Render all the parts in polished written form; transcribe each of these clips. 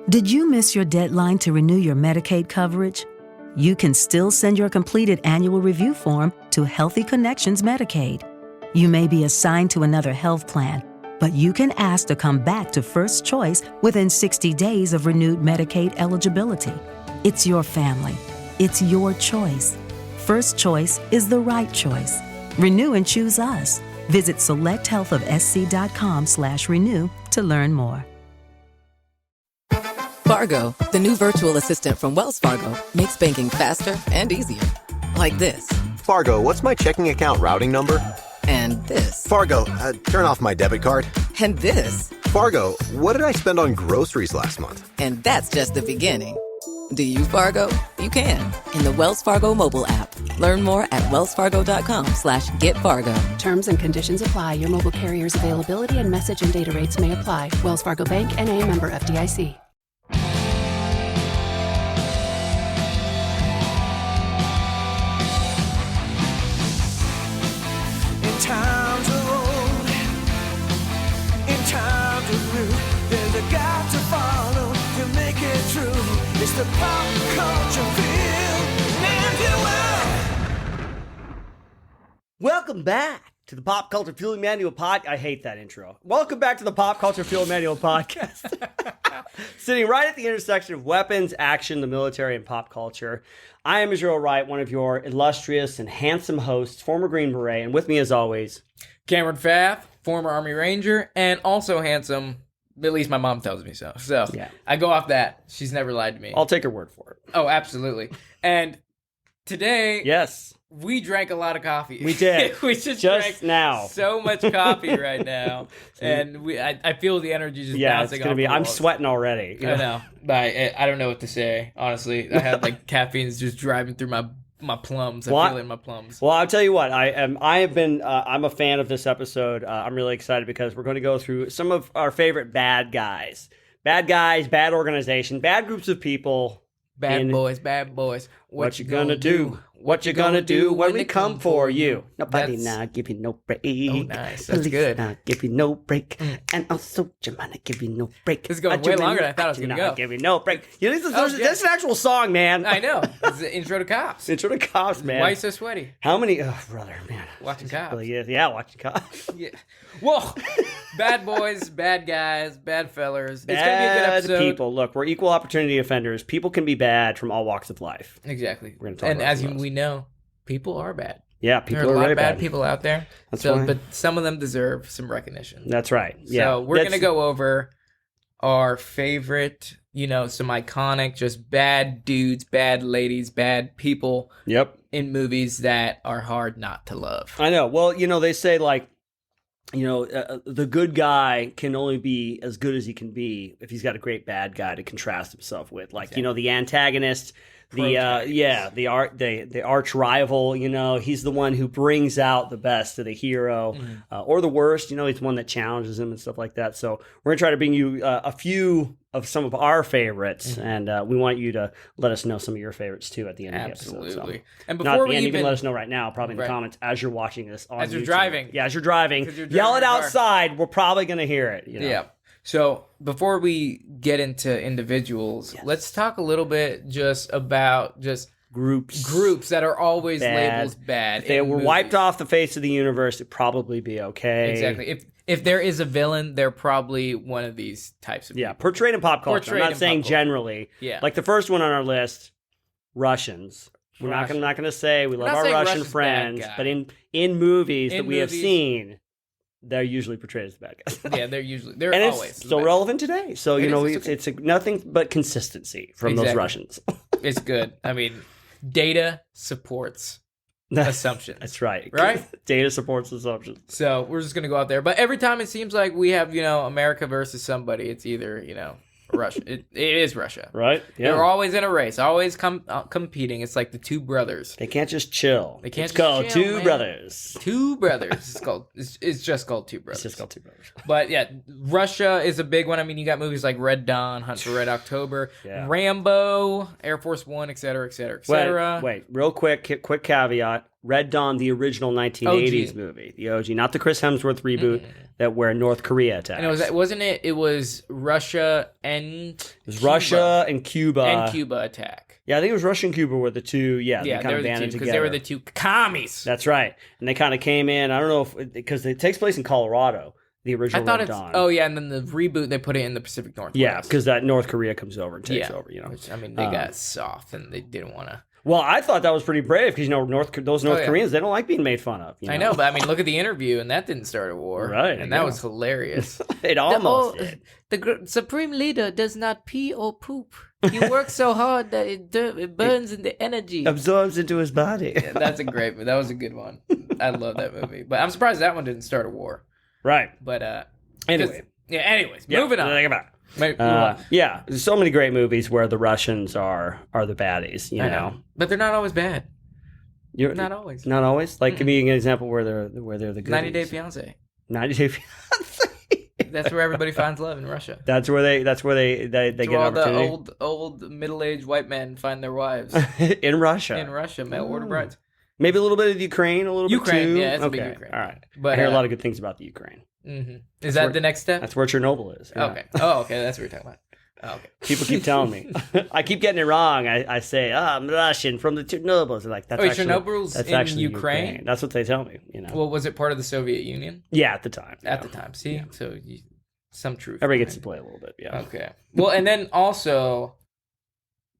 Did you miss your deadline to renew your Medicaid coverage? You can still send your completed annual review form to Healthy Connections Medicaid. You may be assigned to another health plan, but you can ask to come back to First Choice within 60 days of renewed Medicaid eligibility. It's your family. It's your choice. First Choice is the right choice. Renew and choose us. Visit selecthealthofsc.com/renew to learn more. Fargo, the new virtual assistant from Wells Fargo, makes banking faster and easier. Like this. Fargo, what's my checking account routing number? And this. Fargo, turn off my debit card. And this. Fargo, what did I spend on groceries last month? And that's just the beginning. Do you, Fargo? You can. In the Wells Fargo mobile app. Learn more at wellsfargo.com/getfargo. Terms and conditions apply. Your mobile carrier's availability and message and data rates may apply. Wells Fargo Bank, N.A., member FDIC. Times of old, in times of new, there's a God to follow to make it true. It's the pop culture field, and you will. Welcome back to the Pop Culture Field Manual Pod. I hate that intro. Welcome back to the Pop Culture Field Manual Podcast. Sitting right at the intersection of weapons, action, the military, and pop culture. I am Israel Wright, one of your illustrious and handsome hosts, former Green Beret, and with me as always, Cameron Pfaff, former Army Ranger, and also handsome. At least my mom tells me so. So yeah. I go off that. She's never lied to me. I'll take her word for it. Oh, absolutely. And today, yes, we drank a lot of coffee. We did. We just drank now so much coffee right now, and I feel the energy just bouncing it's gonna off be. the I'm walls. sweating already. I know, but I don't know what to say. Honestly, I had like caffeine's just driving through my plums. I feel it in my plums. Well, I'll tell you what. I'm a fan of this episode. I'm really excited because we're going to go through some of our favorite bad guys, bad organization, bad groups of people. Bad boys. What you gonna do? What you gonna do when we come for you? Nobody not give you no break. Oh, nice. That's good. Not give you no break. And also, Jemima give you no break. This is going way longer than I thought it was going to go. Give you no break. You know, this is an actual song, man. I know. It's the intro to Cops. Intro to Cops, man. Why are you so sweaty? How many? Oh, brother, man. Watching Cops. Really is. Yeah, watching Cops. Yeah. Whoa. Bad boys, bad guys, bad fellers. It's going to be a good Bad episode. people. Look, we're equal opportunity offenders. People can be bad from all walks of life. Exactly. We're going to talk and about as some of those. we know, people are bad. Yeah, people there are are a lot really of bad bad people out there. That's so, fine. but some of them deserve some recognition. That's right. Yeah. So we're going to go over our favorite, some iconic, just bad dudes, bad ladies, bad people. Yep. In movies that are hard not to love. I know. Well, they say the good guy can only be as good as he can be if he's got a great bad guy to contrast himself with. Like, exactly. The antagonist, the arch rival, he's the one who brings out the best of the hero, or the worst, he's the one that challenges him and stuff like that. So we're going to try to bring you a few of some of our favorites, and we want you to let us know some of your favorites too at the end of the episode. Absolutely. So, and before not at the end, you can let us know right now, probably in the comments as you're watching this on as you're YouTube. driving. Yeah, as you're driving. Yell it outside. We're probably going to hear it. Yeah. So before we get into individuals, let's talk a little bit just about groups that are always labeled bad. If they were wiped off the face of the universe, it'd probably be okay. Exactly. If there is a villain, they're probably one of these types of people. Portrayed in pop culture. I'm not saying generally. Yeah. Like the first one on our list, Russians. We're not going to say we love our Russian friends, but in movies that we have seen, they're usually portrayed as bad guys. Yeah, they're and always. It's still relevant today. So, it's nothing but consistency from those Russians. It's good. I mean, data supports assumptions. That's right. Right? Data supports assumptions. So we're just going to go out there. But every time it seems like we have, America versus somebody, it's either, Russia. It is Russia. Right? Yeah. They're always in a race, always competing. It's like the two brothers. They can't just chill. They can't it's called chill, Two man. Brothers. Two Brothers. It's just called Two Brothers. It's just called Two Brothers. But yeah, Russia is a big one. I mean, you got movies like Red Dawn, Hunt for Red October, Rambo, Air Force One, et cetera, et cetera, et cetera. Wait, real quick caveat. Red Dawn, the original 1980s movie, the OG, not the Chris Hemsworth reboot that where North Korea attacks. And wasn't it? It was Russia and Russia and Cuba attack. Yeah, I think it was Russia and Cuba were the two. Yeah, they kind of banded together because they were the two commies. That's right, and they kind of came in. I don't know if because it takes place in Colorado. The original Red Dawn. Oh yeah, and then the reboot they put it in the Pacific Northwest. Yeah, because that North Korea comes over and takes over. Which, I mean, they got soft and they didn't want to. Well, I thought that was pretty brave because those North Koreans, they don't like being made fun of. I know, but I mean, look at the interview, and that didn't start a war, right? And that was hilarious. It almost did. The supreme leader does not pee or poop. He works so hard that it burns into energy, absorbs into his body. Yeah, that's a great movie. That was a good one. I love that movie, but I'm surprised that one didn't start a war. Right, but anyway, moving on. Yeah, there's so many great movies where the Russians are the baddies, you know. But they're not always bad. Not always. Not always. Like, give me an example where they're the good. 90 Day Fiancé. 90 Day Fiancé. That's where everybody finds love in Russia. That's where they get an opportunity. All the old middle-aged white men find their wives in Russia. In Russia, mail order brides. Maybe a little bit of the Ukraine, a little bit too. Yeah, it's a big Ukraine. All right, but I hear a lot of good things about the Ukraine. Mm-hmm. Is that the next step? That's where Chernobyl is. Yeah. Okay. Oh, okay. That's what you're talking about. Oh, okay. People keep telling me. I keep getting it wrong. I say, I'm Russian from the Chernobyls. They're like, Chernobyl's in Ukraine? That's what they tell me. You know. Well, was it part of the Soviet Union? Yeah, at the time. At the time. See? Yeah. So some truth. Everybody gets to play a little bit, yeah. Okay. Well, and then also,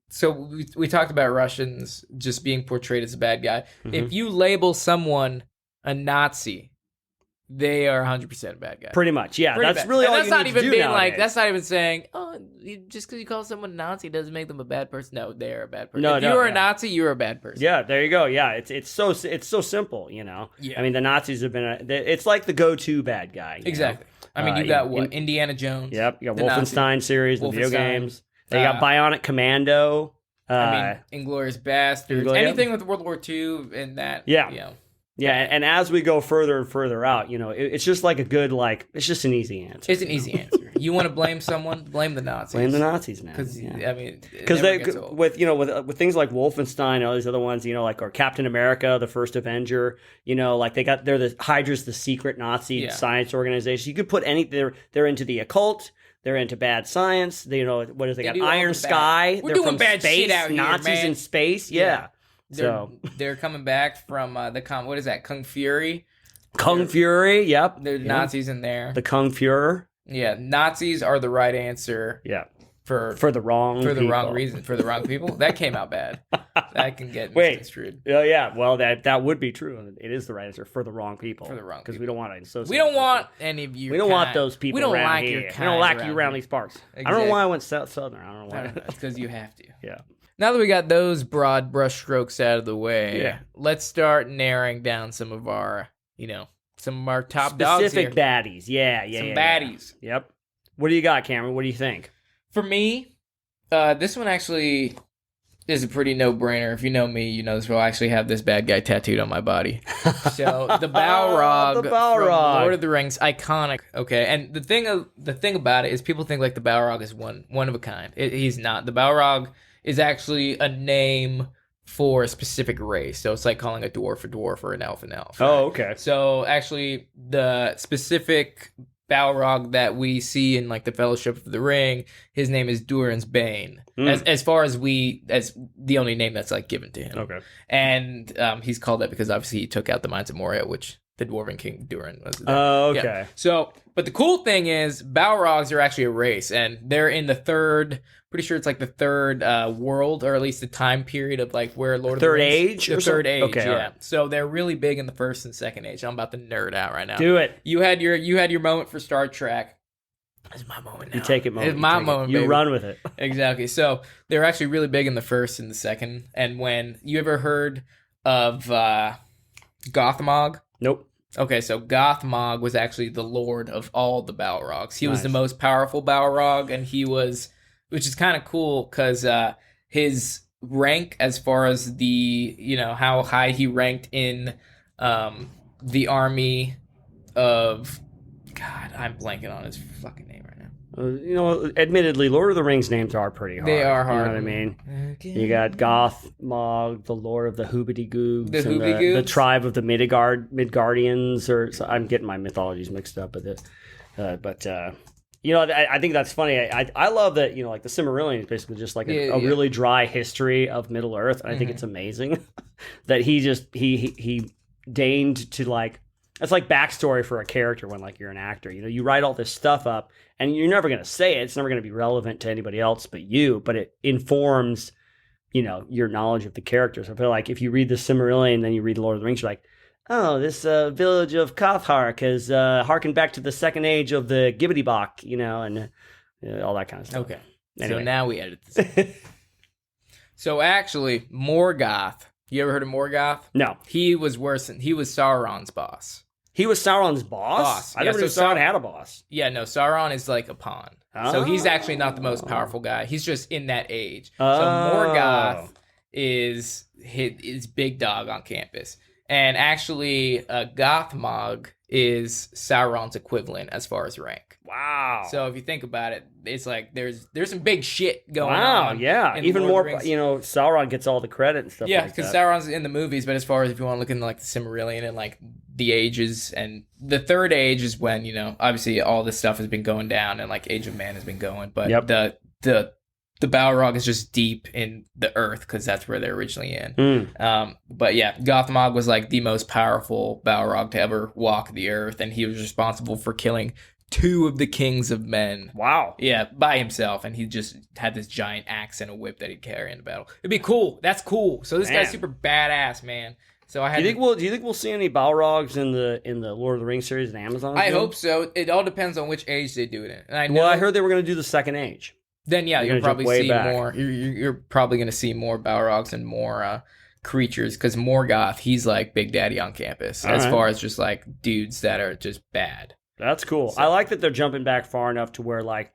so we talked about Russians just being portrayed as a bad guy. Mm-hmm. If you label someone a Nazi, they are 100% a bad guy. Pretty much, yeah. That's really all you need to do nowadays. That's not even saying, just because you call someone a Nazi doesn't make them a bad person. No, they're a bad person. If you're a Nazi, you're a bad person. Yeah, there you go. Yeah, it's so simple, you know. Yeah. I mean, the Nazis have been. It's like the go-to bad guy. Exactly. I mean, you got Indiana Jones. Yep. You got Wolfenstein series, the video games. They got Bionic Commando. Inglourious Basterds. Anything with World War II and that. Yeah. You know. Yeah, and as we go further and further out, you know, it's just like a good, it's just an easy answer. It's an easy answer. You want to blame someone? Blame the Nazis. Blame the Nazis, man. Because, I mean, with things like Wolfenstein and all these other ones, you know, or Captain America, the first Avenger, you know, Hydra's the secret Nazi science organization. You could put they're into the occult. They're into bad science. They, you know, what is they got? Iron Sky. We're doing from bad space, shit out Nazis here, man. in space. Yeah. They're coming back from what is that? Kung Fury. Kung Fury. Yep. There's Nazis in there. The Kung Fuhrer. Yeah, Nazis are the right answer. Yeah. For the wrong wrong reason, for the wrong people. That came out bad. That can get misconstrued. Oh yeah, well that would be true. It is the right answer for the wrong people. For the wrong because we don't want to associate. We don't want any of you. We don't want those people. We don't around like here. your kind. We don't like you around these parts. Exactly. I don't know why I went southern. I don't know why. It's because you have to. Yeah. Now that we got those broad brushstrokes out of the way, let's start narrowing down some of our top dogs here. Specific baddies. Yeah. Some baddies. Yeah. Yep. What do you got, Cameron? What do you think? For me, this one actually is a pretty no-brainer. If you know me, you know this. I'll actually have this bad guy tattooed on my body. So the Balrog, from Lord of the Rings, iconic. Okay, and the thing about it is people think like the Balrog is one of a kind. He's not. The Balrog is actually a name for a specific race. So it's like calling a dwarf or an elf an elf. Right? Oh, okay. So actually, the specific Balrog that we see in like the Fellowship of the Ring, his name is Durin's Bane. As far as the only name that's like given to him. Okay. And he's called that because obviously he took out the Mines of Moria, which the Dwarven King Durin was. Oh, okay. Yeah. So, but the cool thing is Balrogs are actually a race, and they're in the third. Pretty sure it's like the third world, or at least the time period of like where Lord of the Rings. The third age. Okay, yeah. right. So they're really big in the first and second age. I'm about to nerd out right now. Do it. You had your moment for Star Trek. It's my moment now. You take it, moment. It's my moment. You baby. run with it. Exactly. So they're actually really big in the first and the second. And when you ever heard of Gothmog? Nope. Okay, so Gothmog was actually the lord of all the Balrogs. He was the most powerful Balrog, and he was, which is kind of cool because his rank, as far as the how high he ranked in the army of, God, I'm blanking on his fucking name right now. Admittedly, Lord of the Rings names are pretty hard. They are hard. You know what I mean? You got Goth, Mog, the Lord of the Hoobity-Goobs, the tribe of the Midgardians, I'm getting my mythologies mixed up with it. I think that's funny. I love that, like the Silmarillion is basically just like a really dry history of Middle Earth. And I think it's amazing that he deigned to like, it's like backstory for a character when like you're an actor. You write all this stuff up and you're never going to say it. It's never going to be relevant to anybody else but it informs, your knowledge of the characters. I feel like if you read the Silmarillion and then you read Lord of the Rings, you're like, oh, this village of Cathhark has harkened back to the second age of the Gibbety-Bok, and all that kind of stuff. Okay. Anyway. So now we edit this. So actually, Morgoth. You ever heard of Morgoth? No. He was Sauron's boss. He was Sauron's boss? I never knew Sauron had a boss. Yeah, no, Sauron is like a pawn. Oh. So he's actually not the most powerful guy. He's just in that age. So Morgoth is big dog on campus. And actually, Gothmog is Sauron's equivalent as far as rank. Wow. So if you think about it, it's like there's some big shit going on. Wow, yeah. Even more, Sauron gets all the credit and stuff like that. Yeah, because Sauron's in the movies, but as far as if you want to look into like the Silmarillion and like the ages, and the third age is when, obviously all this stuff has been going down and like Age of Man has been going, but the Balrog is just deep in the earth because that's where they're originally in. But yeah, Gothmog was like the most powerful Balrog to ever walk the earth, and he was responsible for killing 2 of the kings of men. Wow. Yeah, by himself, and he just had this giant axe and a whip that he'd carry in the battle. It'd be cool. That's cool. So this guy's super badass, man. So do you think we'll see any Balrogs in the Lord of the Rings series in Amazon? I hope so. It all depends on which age they do it in. And I heard they were going to do the second age. Then you'll probably see more. You're probably going to see more Balrogs and more creatures, because Morgoth, he's like Big Daddy on campus as far as just like dudes that are just bad. That's cool. So, I like that they're jumping back far enough to where like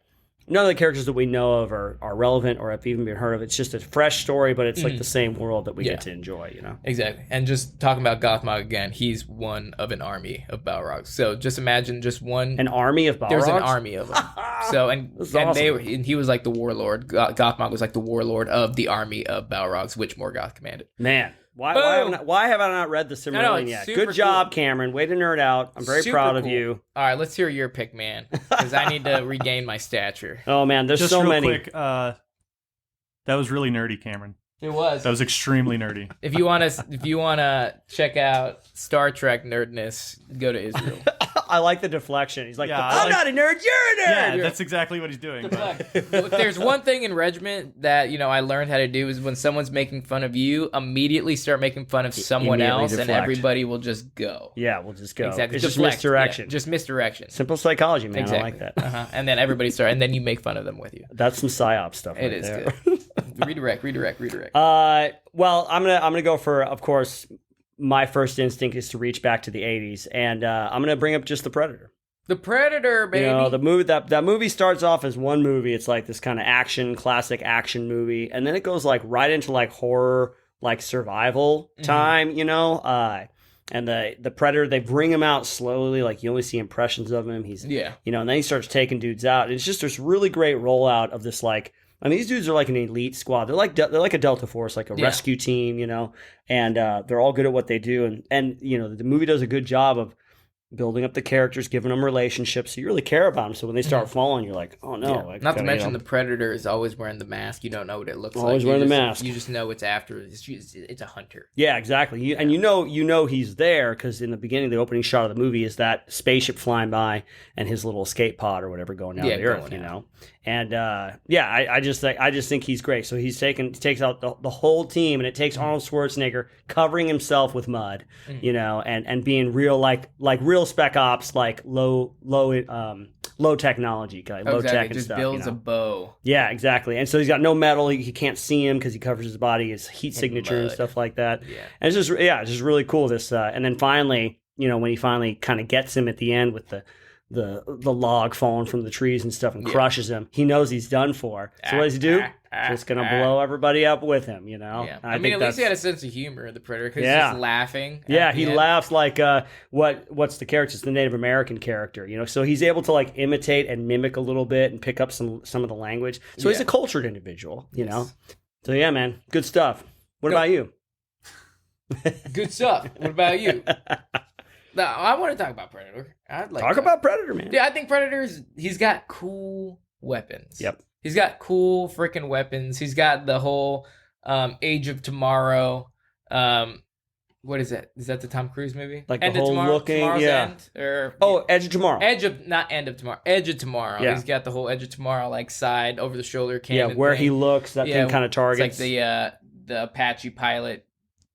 none of the characters that we know of are relevant or have even been heard of. It's just a fresh story, but it's like the same world that we get to enjoy, Exactly. And just talking about Gothmog again, he's one of an army of Balrogs. So just imagine just one... An army of Balrogs? There's an army of them. So, and he was like the warlord. Gothmog was like the warlord of the army of Balrogs, which Morgoth commanded. Man. Why have I not read the Silmarillion yet? Good job, Cameron. Way to nerd out. I'm very proud of you. All right, let's hear your pick, man, because I need to regain my stature. Oh, man, there's so many. Quick, that was really nerdy, Cameron. It was. That was extremely nerdy. If you wanna check out Star Trek nerdness, go to Israel. I like the deflection. He's like, I'm not a nerd, you're a nerd. Yeah, that's exactly what he's doing. If there's one thing in Regiment that I learned how to do is when someone's making fun of you, immediately start making fun of someone else, deflect. And everybody will just go. Yeah, we'll just go. Exactly. It's just misdirection. Yeah, just misdirection. Simple psychology, man. Exactly. I like that. And then everybody and then you make fun of them with you. That's some psyop stuff. It is there. good. Redirect. Well, I'm gonna go for, of course, my first instinct is to reach back to the 80s, and I'm gonna bring up just The Predator. The Predator, baby. The movie that movie starts off as one movie. It's like this kind of classic action movie, and then it goes like right into like horror, like survival time. And the Predator, they bring him out slowly, like you only see impressions of him. He's and then he starts taking dudes out. And it's just this really great rollout of this like. I mean, these dudes are like an elite squad. They're like a Delta Force, like a rescue team, and they're all good at what they do. And the movie does a good job of building up the characters, giving them relationships. So you really care about them. So when they start falling, you're like, oh no. Yeah. Not to mention the Predator is always wearing the mask. You don't know what it looks like. Always wearing the mask. You just know it's after. It's a hunter. Yeah, exactly. And you know he's there because in the beginning, the opening shot of the movie is that spaceship flying by and his little escape pod or whatever going down the earth, And I just think he's great. So he takes out the whole team, and it takes Arnold Schwarzenegger covering himself with mud, and being real like real spec ops, like low technology guy, low tech and just stuff. Builds a bow. Yeah, exactly. And so he's got no metal. He can't see him because he covers his body, his heat signature and stuff like that. Yeah, and it's just really cool. This and then finally, when he finally kind of gets him at the end with the log falling from the trees and stuff and crushes him. He knows he's done for. So what does he do? Just gonna blow everybody up with him, you know. Yeah. I mean, think at least he had a sense of humor, the Predator, because he's just laughing. Yeah, he laughs like what's the character? It's the Native American character, you know. So he's able to like imitate and mimic a little bit and pick up some of the language. So he's a cultured individual, you know. So yeah, man, good stuff. What about you? Good stuff. What about you? No, I want to talk about Predator. I'd like Talk about Predator, man. Yeah, I think he's got cool weapons. Yep. He's got cool freaking weapons. He's got the whole Age of Tomorrow. What is that? Is that the Tom Cruise movie? Like End the of whole Tomorrow, looking, Tomorrow's End? Or, Edge of Tomorrow. Not End of Tomorrow. Edge of Tomorrow. Yeah. He's got the whole Edge of Tomorrow, like side over the shoulder cannon. Yeah, where thing. he looks, that thing kind of targets. It's like the Apache pilot.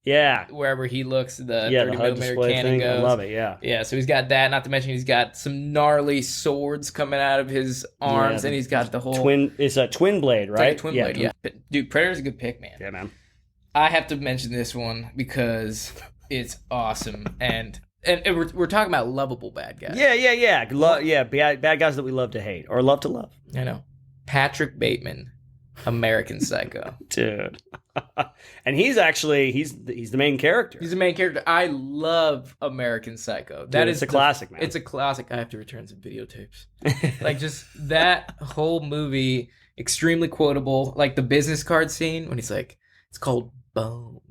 Yeah. Wherever he looks, the 30 the HUD millimeter display cannon thing. goes. I love it, yeah. Yeah, so he's got that. Not to mention he's got some gnarly swords coming out of his arms, and he's got the whole It's a twin blade, right? Like a twin blade, yeah. Dude, Predator's a good pick, man. Yeah, man. I have to mention this one because it's awesome, and we're talking about lovable bad guys. Yeah. Bad guys that we love to hate or love to love. I know. Patrick Bateman, American Psycho. Dude. And he's the main character. He's the main character. I love American Psycho. It's a classic, man. It's a classic. I have to return some videotapes. Like, just that whole movie, extremely quotable. Like the business card scene when he's like, it's called Bone.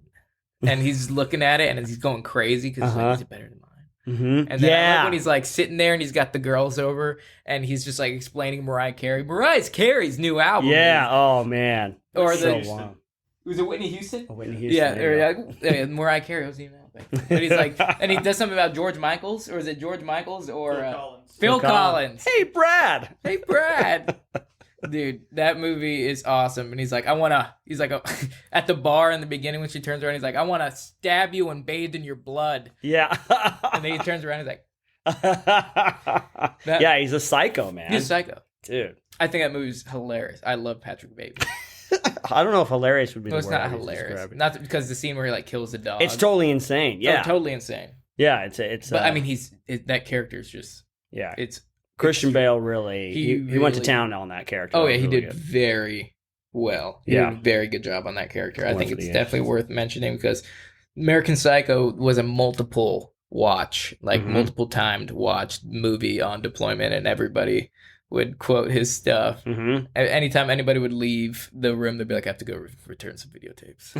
And he's looking at it and he's going crazy because he's like, is it better than mine? Mm-hmm. And then I like when he's like sitting there and he's got the girls over and he's just like explaining Mariah Carey's new album. Yeah. Oh man. Or was it Whitney Houston? Oh, Whitney Houston. Yeah. Mariah Carey wasn't even out there. But he's like, and he does something about George Michaels, or is it George Michaels or Phil Collins? Hey Brad. Dude, that movie is awesome. And he's like, he's like at the bar in the beginning when she turns around, he's like, I want to stab you and bathe in your blood. Yeah. And then he turns around and he's like, yeah, he's a psycho, man. He's a psycho. Dude. I think that movie's hilarious. I love Patrick Bateman. I don't know if hilarious would be the word. It's not hilarious. Not because the scene where he like kills the dog. It's totally insane. Yeah. Totally insane. Yeah, it's But I mean that character is just it's Christian Bale really he went to town on that character. Oh yeah, he did very well. He did a very good job on that character. I think it's definitely worth mentioning because American Psycho was a multiple multiple timed watched movie on deployment, and everybody would quote his stuff. Mm-hmm. Anytime anybody would leave the room, they'd be like, I have to go return some videotapes.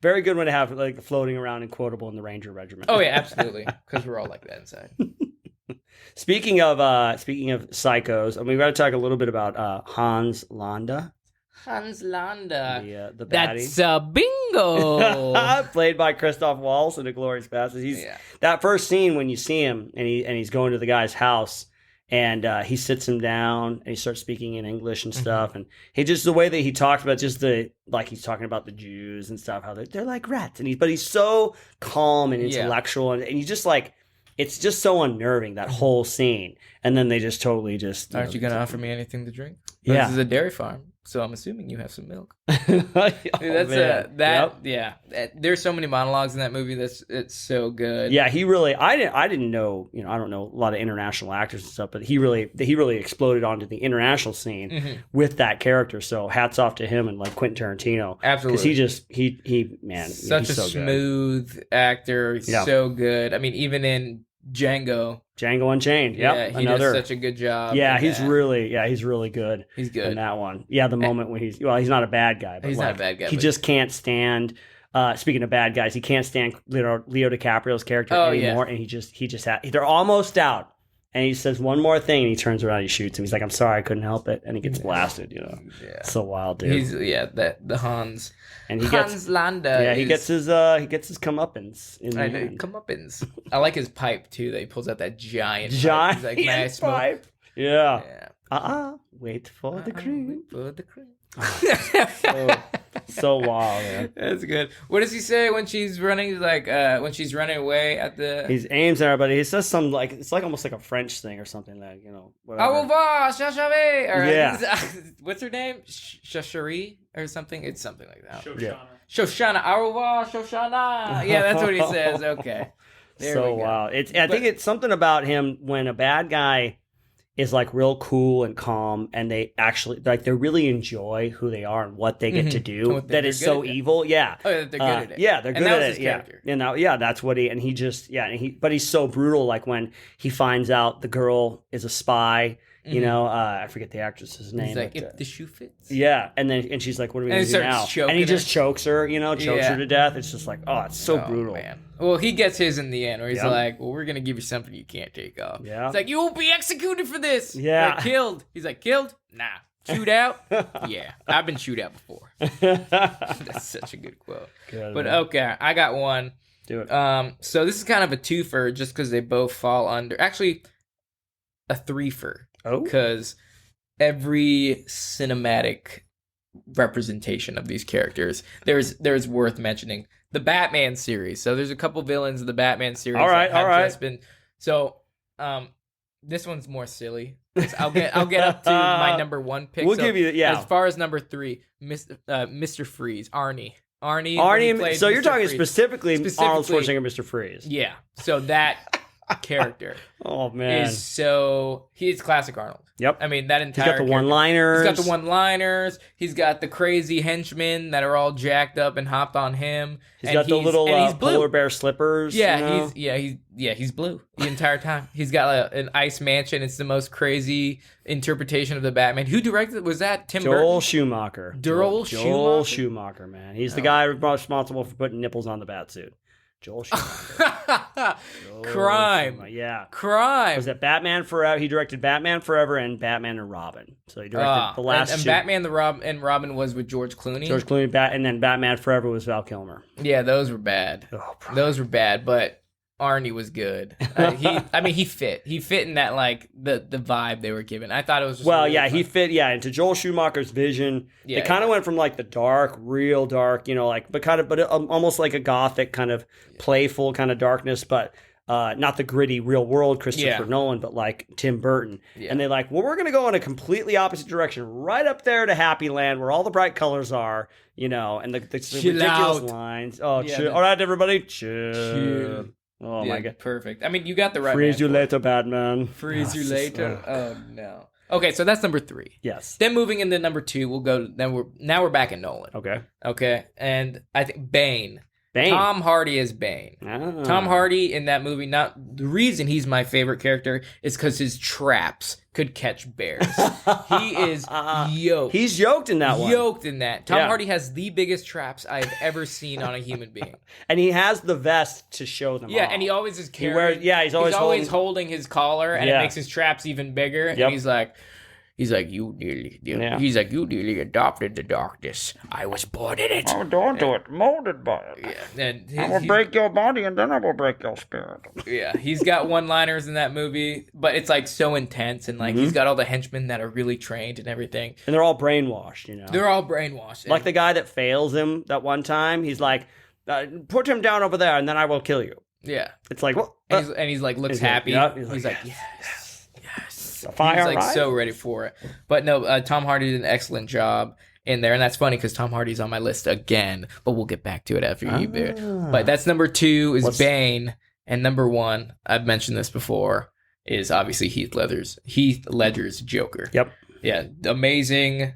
Very good one to have like floating around and quotable in the Ranger Regiment. Oh yeah, absolutely. Because we're all like that inside. Speaking of psychos, we've got to talk a little bit about Hans Landa. Hans Landa. The baddie. That's bingo. Played by Christoph Waltz in Inglourious Basterds. That first scene when you see him and he's going to the guy's house and he sits him down and he starts speaking in English and stuff. And he just, the way that he talks about just he's talking about the Jews and stuff, how they're like rats. But he's so calm and intellectual and you just like, it's just so unnerving, that whole scene. And then they just totally just... Aren't you going to offer me anything to drink? Yeah. This is a dairy farm, so I'm assuming you have some milk. Yeah. There's so many monologues in that movie. It's so good. Yeah, he really... I didn't know... I don't know a lot of international actors and stuff, but he really exploded onto the international scene with that character. So hats off to him and like Quentin Tarantino. Absolutely. Because he's such a smooth actor. He's so good. I mean, even in Django Unchained. Yeah, he does such a good job. Yeah, he's really good. He's good in that one. Yeah, the moment when he's not a bad guy, but he's not a bad guy. He just can't stand. Speaking of bad guys, he can't stand Leo DiCaprio's character anymore, and they're almost out. And he says one more thing, and he turns around, and he shoots him. He's like, "I'm sorry, I couldn't help it," and he gets blasted. Yeah, so wild, dude. He's the Hans. And Hans Landa. Yeah, he gets his comeuppance. Comeuppance. I like his pipe too. That he pulls out that giant pipe. He's like, "May I smoke?" Pipe. Yeah. Wait for the cream. So wild, man. That's good. What does he say when she's running? When she's running away at the. He aims at her, but he says some it's like almost like a French thing or something like whatever. Au revoir, Shashave. What's her name? Shashari or something. It's something like that. Shoshana. Shoshana. Au revoir, Shoshana. Yeah, that's what he says. Okay. So wild. I think it's something about him when a bad guy is like real cool and calm, and they actually like they really enjoy who they are and what they get to do. That is so evil. Yeah. Oh, yeah, they're good at it. Yeah, they're good at it. Yeah. Character. And now, yeah, that's what he just but he's so brutal. Like when he finds out the girl is a spy. You know, I forget the actress's name. He's like, if the shoe fits. Yeah, and she's like, "What are we going to do now?" And he just chokes her. You know, chokes her to death. It's just like, oh, it's so brutal. Man. Well, he gets his in the end, where he's like, "Well, we're going to give you something you can't take off." Yeah, it's like you will be executed for this. Yeah, like, killed. He's like, killed? Nah. Shoot out? Yeah, I've been shoot out before. That's such a good quote. But okay, I got one. Do it. So this is kind of a twofer, just because they both fall under. Actually, a threefer. Oh, because every cinematic representation of these characters, there's worth mentioning. The Batman series. So there's a couple villains of the Batman series. All right. This one's more silly. I'll get up to my number one pick. We'll give you as far as number 3, Mr. Freeze, Arnie. So you're talking Freeze. specifically Arnold Schwarzenegger, Mr. Freeze. Yeah. So that character. Oh man, he's classic Arnold. Yep. I mean that entire. He's got the one-liners. He's got the one-liners. He's got the crazy henchmen that are all jacked up and hopped on him. He's got the little polar bear slippers. Yeah, he's blue the entire time. He's got an ice mansion. It's the most crazy interpretation of the Batman. Who directed? Was that Tim Burton? Joel Schumacher. Joel Schumacher, man. He's the guy responsible for putting nipples on the Batsuit. Joel Schumacher. Crime. Yeah. Crime. Was that Batman Forever? He directed Batman Forever and Batman and Robin. So he directed the last and two. Batman and Robin was with George Clooney. And then Batman Forever was Val Kilmer. Yeah, those were bad. Those were bad, but Arnie was good. He fit. He fit in that like the vibe they were given. I thought it was just he fit into Joel Schumacher's vision. Yeah, it kind of went from like the dark, real dark, but almost like a gothic kind of playful kind of darkness, but not the gritty real world Christopher Nolan, but like Tim Burton. Yeah. And they're like, well, we're going to go in a completely opposite direction, right up there to Happy Land where all the bright colors are, and the ridiculous lines. Oh, chill. All right, everybody, chill. Oh my god! Perfect. I mean, you got the right. Freeze you later, Batman. Freeze you later. Oh no. Okay, so that's number 3. Yes. Then moving into number 2, we'll go. Then we're back at Nolan. Okay. And I think Bane. Tom Hardy is Bane. Ah. Tom Hardy in that movie. Not the reason he's my favorite character is because his traps could catch bears. He is yoked. He's yoked in that one. Yoked in that. Tom Hardy has the biggest traps I've ever seen on a human being. And he has the vest to show them. Yeah, all. And he always is carrying. He's always holding his collar, and it makes his traps even bigger. Yep. And he's like, you nearly adopted the darkness. I was born in it. Oh, don't do it. Molded by it. Yeah. And I will break your body, and then I will break your spirit. Yeah, he's got one-liners in that movie, but it's like so intense, and like he's got all the henchmen that are really trained and everything. And they're all brainwashed, They're all brainwashed. Like the guy that fails him that one time, he's like, put him down over there, and then I will kill you. Yeah. It's like, well, and he's like, looks happy. He's like, yes. Fire, he's like so ready for it. But no, Tom Hardy did an excellent job in there, and that's funny because Tom Hardy's on my list again. But we'll get back to it after you do it. But that's number 2 is Bane, and number 1, I've mentioned this before, is obviously Heath Ledger's Joker. Yep. Yeah, amazing.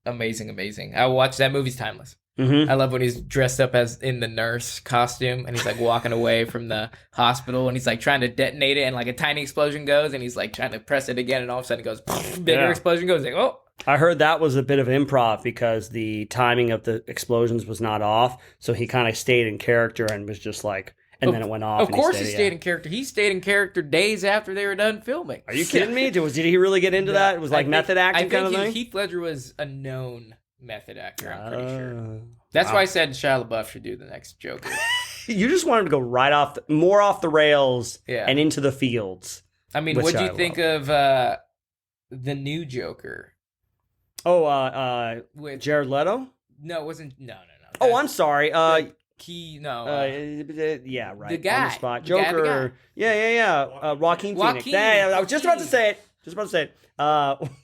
I watched that movie's timeless. I love when he's dressed up as in the nurse costume and he's like walking away from the hospital and he's like trying to detonate it and like a tiny explosion goes and he's like trying to press it again and all of a sudden it goes bigger explosion goes like oh. I heard that was a bit of improv because the timing of the explosions was not off, so he kind of stayed in character and was just like, and then it went off. Of course, he stayed in character. He stayed in character days after they were done filming. Are you kidding me? Did he really get into that? It was like method acting kind of thing. Heath Ledger was a known method actor. I'm pretty sure. That's why I said Shia LaBeouf should do the next Joker. You just want him to go right more off the rails, and into the fields. I mean, what do you think of the new Joker? Oh, with Jared Leto? No, it wasn't. No. Oh, I'm sorry. Yeah, right. The guy. On the spot. Joker. Yeah. Joaquin Phoenix. I was just about to say it. Just about to say it.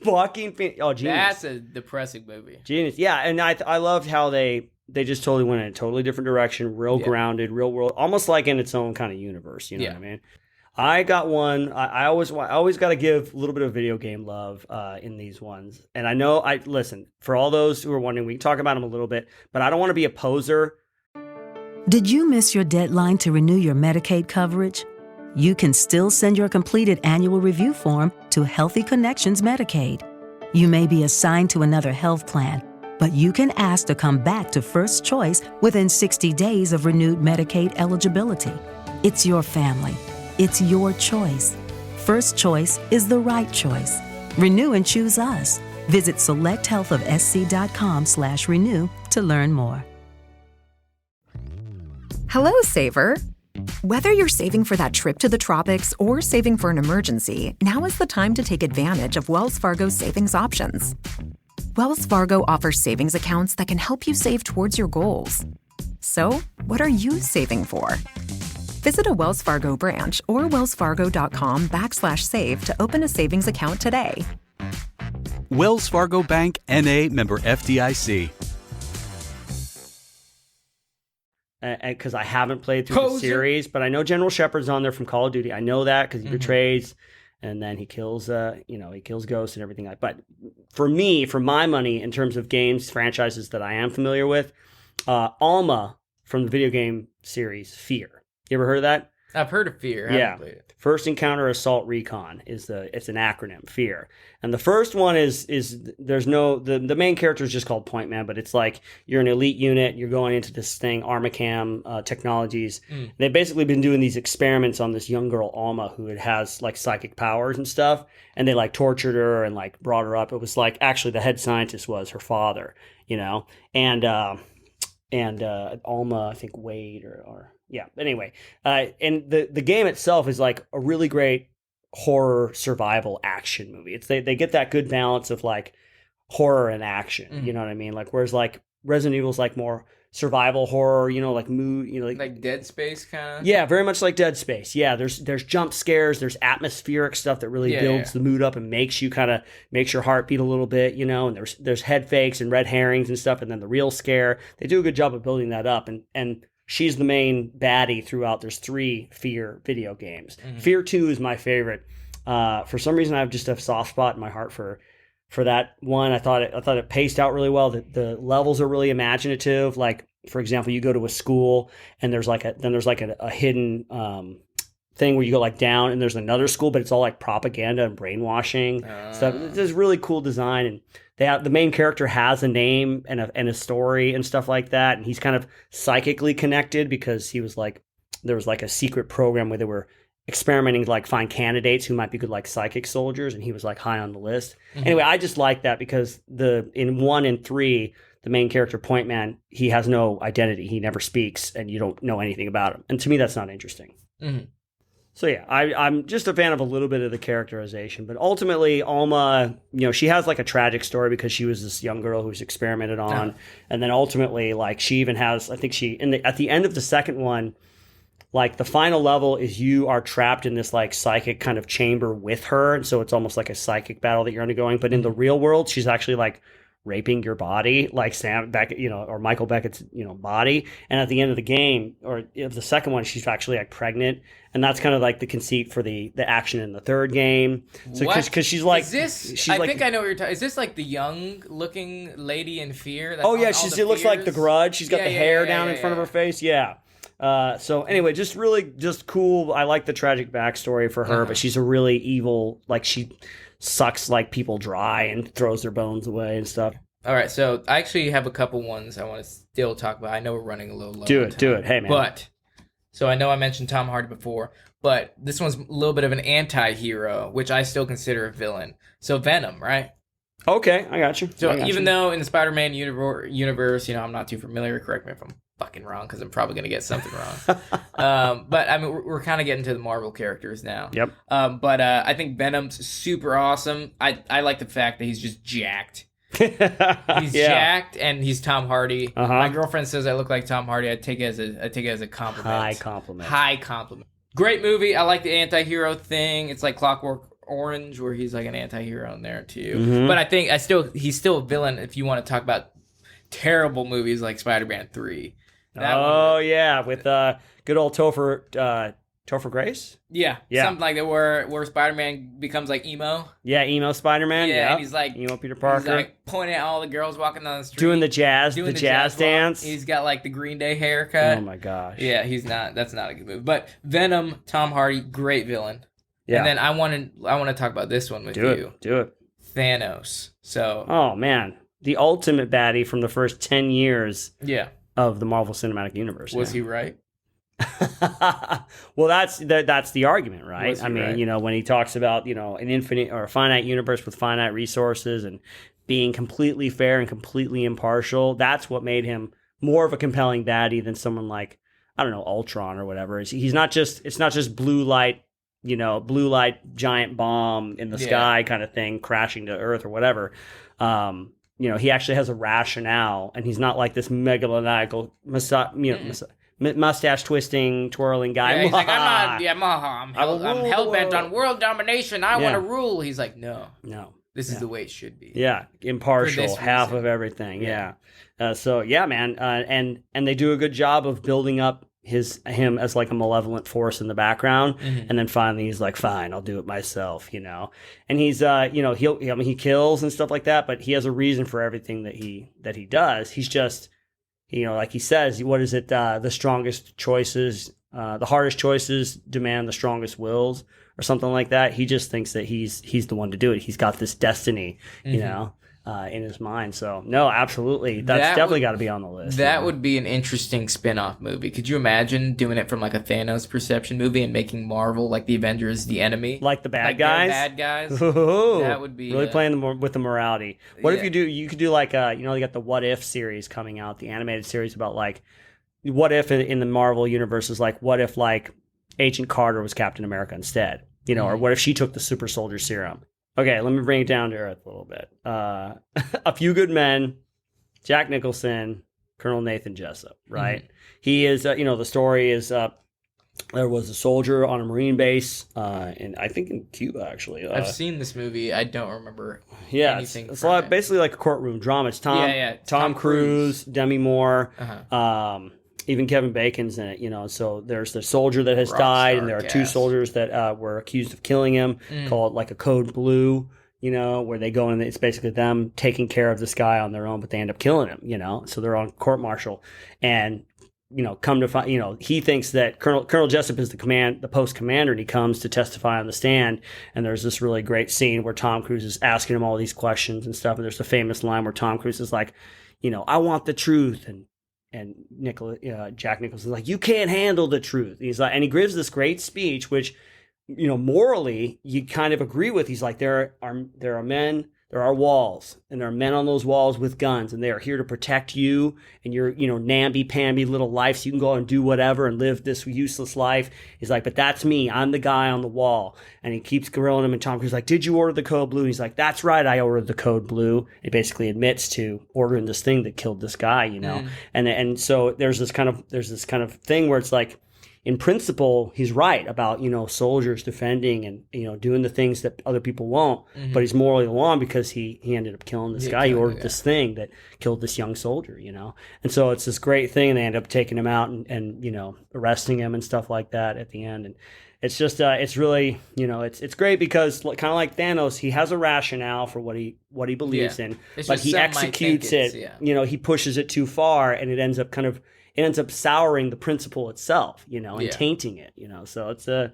Joaquin Phoenix. Oh, genius. That's a depressing movie. Genius. Yeah, and I loved how they just totally went in a totally different direction, real grounded, real world, almost like in its own kind of universe. You know what I mean? I got one. I always got to give a little bit of video game love in these ones. And I know, listen, for all those who are wondering, we can talk about them a little bit, but I don't want to be a poser. Did you miss your deadline to renew your Medicaid coverage? You can still send your completed annual review form to Healthy Connections Medicaid. You may be assigned to another health plan, but you can ask to come back to First Choice within 60 days of renewed Medicaid eligibility. It's your family. It's your choice. First Choice is the right choice. Renew and choose us. Visit selecthealthofsc.com/renew to learn more. Hello, Saver. Whether you're saving for that trip to the tropics or saving for an emergency, now is the time to take advantage of Wells Fargo's savings options. Wells Fargo offers savings accounts that can help you save towards your goals. So, what are you saving for? Visit a Wells Fargo branch or wellsfargo.com/save to open a savings account today. Wells Fargo Bank, N.A., member FDIC. Because I haven't played through the series, but I know General Shepard's on there from Call of Duty. I know that because he betrays, and then he kills, he kills ghosts and everything. But for me, for my money, in terms of games, franchises that I am familiar with, Alma from the video game series F.E.A.R. You ever heard of that? I've heard of F.E.A.R. I haven't played it. First Encounter Assault Recon it's an acronym, F.E.A.R. And the first one is there's no the main character is just called Point Man, but it's like you're an elite unit, you're going into this thing, Armacam Technologies. They've basically been doing these experiments on this young girl Alma who has like psychic powers and stuff, and they like tortured her and like brought her up. It was like actually the head scientist was her father, and Alma, I think Wade or yeah. Anyway, and the game itself is like a really great horror survival action movie. They get that good balance of like horror and action. You know what I mean? Like whereas like Resident Evil's like more survival horror. Like mood. Like Dead Space kind of. Yeah, very much like Dead Space. Yeah, there's jump scares. There's atmospheric stuff that really builds the mood up and makes your heart beat a little bit. And there's head fakes and red herrings and stuff, and then the real scare. They do a good job of building that up and she's the main baddie throughout. There's 3 F.E.A.R. video games. F.E.A.R. 2 is my favorite. For some reason, I have just a soft spot in my heart for that one. I thought it paced out really well. The levels are really imaginative. Like, for example, you go to a school and there's like a hidden thing where you go like down and there's another school, but it's all like propaganda and brainwashing stuff. It's really cool design, and the main character has a name and a story and stuff like that, and he's kind of psychically connected because there was like a secret program where they were experimenting to like find candidates who might be good like psychic soldiers, and he was like high on the list. Anyway, I just like that because in 1 and 3, the main character Point Man, he has no identity, he never speaks, and you don't know anything about him, and to me that's not interesting. So yeah, I'm just a fan of a little bit of the characterization, but ultimately Alma, she has like a tragic story because she was this young girl who was experimented on, and then ultimately like she even has, I think at the end of the second one, like the final level is you are trapped in this like psychic kind of chamber with her, and so it's almost like a psychic battle that you're undergoing. But in the real world, she's actually like raping your body, like Sam Beckett, or Michael Beckett's, body. And at the end of the game, or of the second one, she's actually like pregnant, and that's kind of like the conceit for the action in the third game. So because she's like, I think I know what you're talking. Is this like the young looking lady in F.E.A.R.? She looks like the Grudge. She's got the hair down in front of her face. Yeah. So anyway, just cool. I like the tragic backstory for her, but she's a really evil, like she sucks like people dry and throws their bones away and stuff. All right, so I actually have a couple ones I want to still talk about. I know we're running a little low. Do it. Hey, man. But, so I know I mentioned Tom Hardy before, but this one's a little bit of an anti-hero, which I still consider a villain. So Venom, right? Okay, I got you. So even though in the Spider-Man universe, I'm not too familiar, correct me if I'm fucking wrong, because I'm probably going to get something wrong. But I mean, we're kind of getting to the Marvel characters now. Yep. But I think Venom's super awesome. I like the fact that he's just jacked. He's jacked, and he's Tom Hardy. My girlfriend says I look like Tom Hardy. I take it as a compliment. High compliment. Great movie. I like the anti-hero thing. It's like Clockwork Orange, where he's like an anti-hero in there too. Mhm. But I think he's still a villain if you want to talk about terrible movies like Spider-Man 3. Yeah, with good old Topher Grace? Yeah, something like that, where Spider-Man becomes like emo. Yeah, emo Spider-Man. Yeah, and he's like emo Peter Parker. He's like pointing at all the girls walking down the street, doing the jazz dance. He's got like the Green Day haircut. Oh my gosh. Yeah, that's not a good movie. But Venom, Tom Hardy, great villain. Yeah. And then I want to talk about this one with you. Do it. Thanos. So. Oh man, the ultimate baddie from the first 10 years. Yeah. Of the Marvel Cinematic Universe. Was he right? Well, that's the argument, right? I mean, right? When he talks about, an infinite or a finite universe with finite resources and being completely fair and completely impartial, that's what made him more of a compelling baddie than someone like, I don't know, Ultron or whatever. It's not just blue light giant bomb in the sky kind of thing crashing to Earth or whatever. He actually has a rationale, and he's not like this megalomaniacal, mustache twisting, twirling guy. Yeah, he's like, I'm hell bent on world domination. I want to rule. He's like, no, this is the way it should be. Yeah, impartial, half of everything. Yeah. Man, and they do a good job of building up him as like a malevolent force in the background, and then finally he's like, fine, I'll do it myself, and he's he kills and stuff like that, but he has a reason for everything that he does. He's just, like he says, what is it, the strongest choices, the hardest choices demand the strongest wills, or something like that. He just thinks that he's the one to do it. He's got this destiny, in his mind. So no, absolutely, that's definitely got to be on the list. That would be an interesting spin-off movie. Could you imagine doing it from like a Thanos perception movie and making Marvel, like the Avengers, the enemy, like the bad guys? Bad guys. Ooh, that would be really playing with the morality. What if you could do like you got the What If series coming out, the animated series about like what if in the Marvel universe is like, what if like Agent Carter was Captain America instead, or what if she took the super soldier serum? Okay, let me bring it down to earth a little bit. A Few Good Men, Jack Nicholson, Colonel Nathan Jessup, right? He is, the story is there was a soldier on a Marine base, I think in Cuba, actually. I've seen this movie. I don't remember anything. It's basically like a courtroom drama. It's Tom Cruise, Demi Moore, even Kevin Bacon's in it, so there's the soldier that has died, and there are two soldiers that were accused of killing him, called like a Code Blue, where they go in, it's basically them taking care of this guy on their own, but they end up killing him, so they're on court-martial, and, come to find, he thinks that Colonel Jessup is the post commander, and he comes to testify on the stand, and there's this really great scene where Tom Cruise is asking him all these questions and stuff, and there's the famous line where Tom Cruise is like, I want the truth, and Jack Nicholson is like, you can't handle the truth. He's like, and he gives this great speech, which, morally you kind of agree with. He's like, there are men, there are walls, and there are men on those walls with guns, and they are here to protect you and your, namby-pamby little life, so you can go out and do whatever and live this useless life. He's like, but that's me. I'm the guy on the wall. And he keeps grilling him, and Tom Cruise is like, did you order the Code Blue? And he's like, that's right, I ordered the Code Blue. He basically admits to ordering this thing that killed this guy, and so there's this kind of thing where it's like, in principle, he's right about, soldiers defending and, doing the things that other people won't, but he's morally wrong because he ended up killing this guy. He ordered this thing that killed this young soldier, and so it's this great thing, and they end up taking him out and arresting him and stuff like that at the end. And it's just, it's really, it's great because kind of like Thanos, he has a rationale for what he believes in, but he executes it, he pushes it too far, and it ends up souring the principle itself, and tainting it, So it's a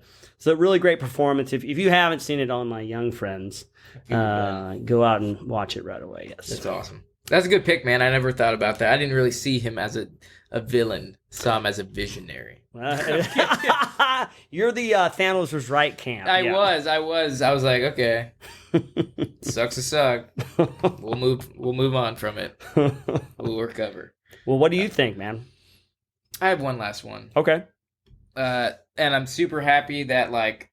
really great performance. If you haven't seen it, all my young friends, go out and watch it right away. Yes, that's awesome. That's a good pick, man. I never thought about that. I didn't really see him as a villain. Saw him as a visionary. You're the Thanos was right camp. I was. I was like, okay, sucks to suck. We'll move on from it. We'll recover. Well, what do you think, man? I have one last one. Okay. And I'm super happy that, like,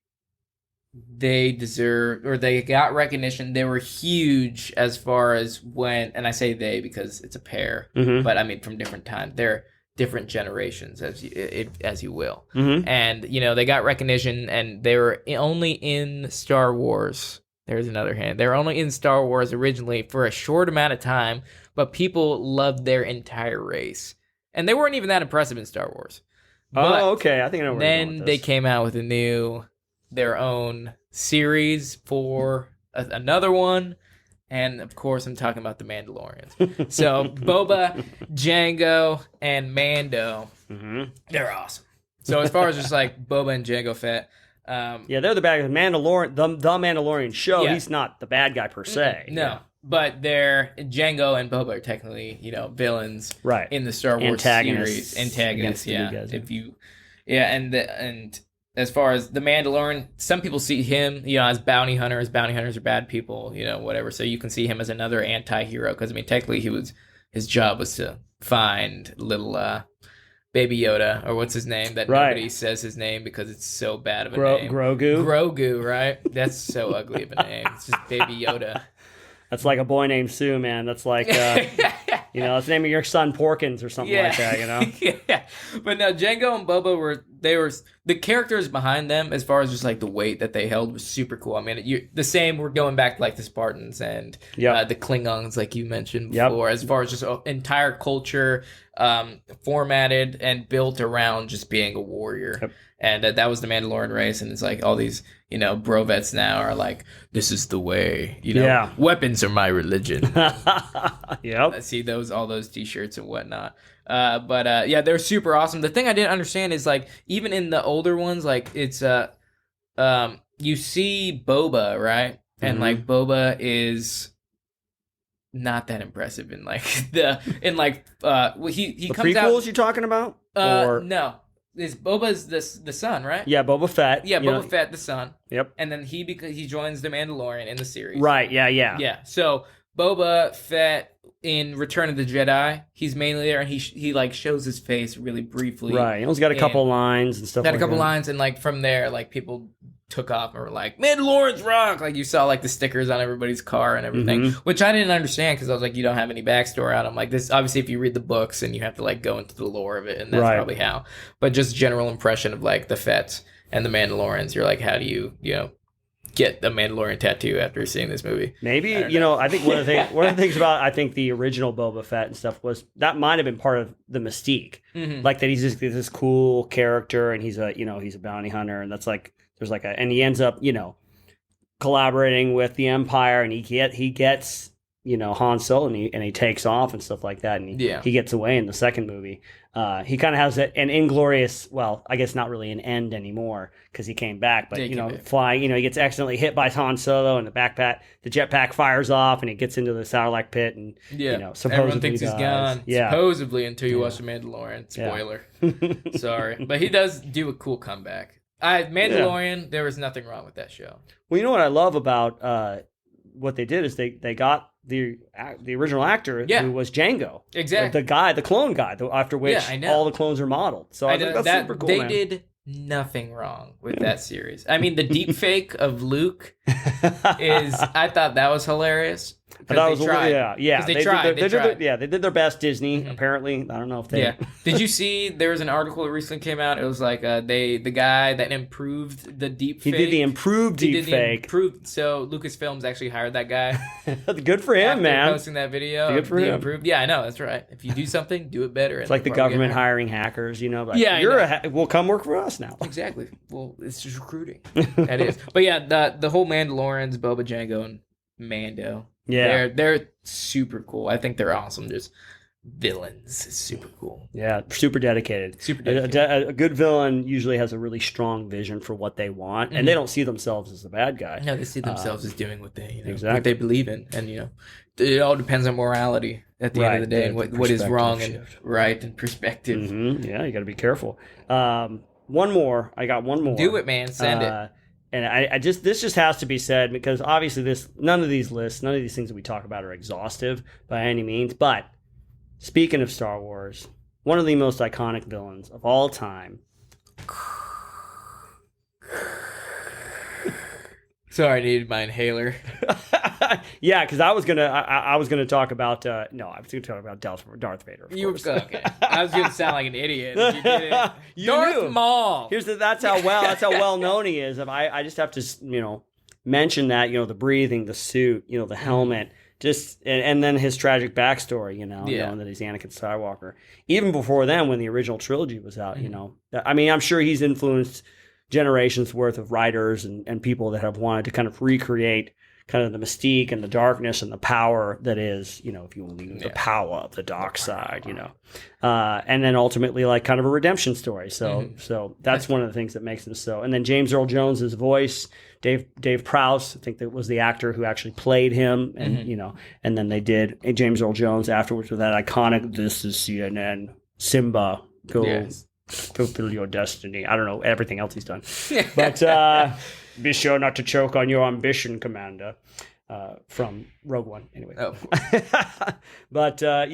they deserve, or they got recognition. They were huge as far as when, and I say they because it's a pair, but I mean from different times. They're different generations, as you will. Mm-hmm. And they got recognition, and they were only in Star Wars. There's another hand. They were only in Star Wars originally for a short amount of time, but people loved their entire race, and they weren't even that impressive in Star Wars. But okay. I think I know where you're going then with they this. came out with their own series for another one. And, of course, I'm talking about the Mandalorians. So, Boba, Jango, and Mando, they're awesome. So, as far as just, like, Boba and Jango Fett... yeah, they're the bad guys. Mandalorian, the Mandalorian show, he's not the bad guy per se. No. Yeah. But Jango and Boba are technically, villains right. in the Star Wars series. Antagonists, yeah. Guys, And as far as the Mandalorian, some people see him, as bounty hunters. Bounty hunters are bad people, whatever. So you can see him as another anti-hero because, technically his job was to find little Baby Yoda, or what's his name? That nobody says his name because it's so bad of a name. Grogu, right? That's so ugly of a name. It's just Baby Yoda. That's like a boy named Sue, man. That's like, that's the name of your son Porkins or something like that, Yeah. But no, Jango and Boba the characters behind them, as far as just like the weight that they held, was super cool. I mean, the same, we're going back to like the Spartans and the Klingons, like you mentioned before, as far as just entire culture formatted and built around just being a warrior. Yep. And that was the Mandalorian race, and it's like all these, brovets now are like, this is the way, weapons are my religion. Yep. I see all those t-shirts and whatnot. But they're super awesome. The thing I didn't understand is, like, even in the older ones, like, it's, you see Boba, right? And, like, Boba is not that impressive in, like, he the comes prequels out. you're talking about? No. Boba's the son, right? Yeah, Boba Fett. Yeah, Boba Fett, the son. Yep. And then he joins the Mandalorian in the series. Right, yeah. Yeah, so Boba Fett in Return of the Jedi, he's mainly there, and he like shows his face really briefly. Right, he's got a couple lines and stuff like that. Got a couple lines, and like from there, like people took off and were like, Mandalorian's rock! Like you saw like the stickers on everybody's car and everything, which I didn't understand because I was like, you don't have any backstory on them. Like this, obviously, if you read the books and you have to like go into the lore of it, and that's probably how. But just general impression of like the Fetts and the Mandalorians, you're like, how do you get the Mandalorian tattoo after seeing this movie? Maybe, I think one of the things about, I think the original Boba Fett and stuff was, that might have been part of the mystique. Like that he's just this cool character, and he's a bounty hunter, and that's like, and he ends up, collaborating with the Empire, and he gets, Han Solo, and he takes off and stuff like that, and he gets away in the second movie. He kind of has an inglorious, well, I guess not really an end anymore because he came back, but flying, he gets accidentally hit by Han Solo, and the jetpack fires off, and he gets into the Sarlacc pit, and supposedly everyone thinks he's gone. Yeah. Supposedly, until you watch the Mandalorian. Spoiler. Sorry, but he does do a cool comeback. Mandalorian, there was nothing wrong with that show. Well, you know what I love about what they did is they got the original actor who was Jango, exactly, the clone guy, after which all the clones are modeled. So I think that's super cool. They did nothing wrong with that series. I mean, the deep fake of Luke I thought that was hilarious. They tried. They did their best. Disney apparently. I don't know if they. Yeah. Did you see? There was an article that recently came out. It was like the guy that improved the deep fake. He did the improved deep fake. So Lucasfilms actually hired that guy. Good for him, man. Posting that video. Good for him. Improved. Yeah, I know. That's right. If you do something, do it better. It's like the government hiring hackers. Like, we'll come work for us now. Exactly. Well, it's just recruiting. That is. But yeah, the whole Mandalorians, Boba, Jango, and Mando. Yeah, they're super cool. I think they're awesome. Just villains, it's super cool. Yeah, super dedicated. A good villain usually has a really strong vision for what they want, and they don't see themselves as the bad guy. No, they see themselves as doing what they exactly what they believe in, and it all depends on morality at the end of the day, and what is wrong and right and perspective. Yeah, you got to be careful. One more. I got one more. Do it, man. Send it. And this just has to be said because obviously none of these things that we talk about are exhaustive by any means. But speaking of Star Wars, one of the most iconic villains of all time. Sorry, I needed my inhaler. Yeah, because I was gonna talk about no, I was gonna talk about Darth Vader. Of You course. okay? I was gonna sound like an idiot. If you did it. You Darth knew. Maul. That's how well known he is. If I just have to mention that the breathing, the suit, the helmet, just and then his tragic backstory, that he's Anakin Skywalker. Even before then, when the original trilogy was out, I mean, I'm sure he's influenced generations worth of writers and people that have wanted to kind of recreate kind of the mystique and the darkness and the power that is, if you will, the power of the dark side, and then ultimately like kind of a redemption story. So that's one of the things that makes him so. And then James Earl Jones's voice, Dave Prowse, I think that was the actor who actually played him, and and then they did James Earl Jones afterwards with that iconic "This is CNN, Simba, go fulfill your destiny." I don't know everything else he's done, but. Be sure not to choke on your ambition, Commander. From Rogue One, anyway. Oh. But I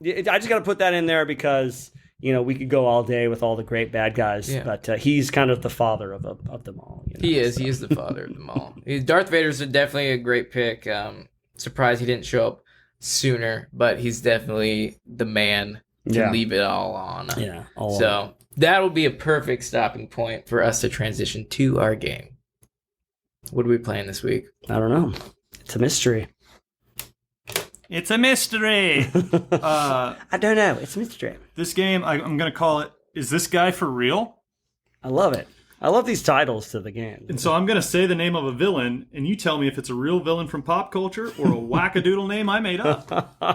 just got to put that in there because we could go all day with all the great bad guys, but he's kind of the father of them all. He is. He is the father of them all. Darth Vader's definitely a great pick. Surprised he didn't show up sooner, but he's definitely the man to leave it all on. Yeah. So that'll be a perfect stopping point for us to transition to our game. What are we playing this week? I don't know. It's a mystery. It's a mystery. I don't know. It's a mystery. This game, I'm going to call it, Is This Guy For Real? I love it. I love these titles to the game. And so I'm going to say the name of a villain, and you tell me if it's a real villain from pop culture or a wackadoodle name I made up.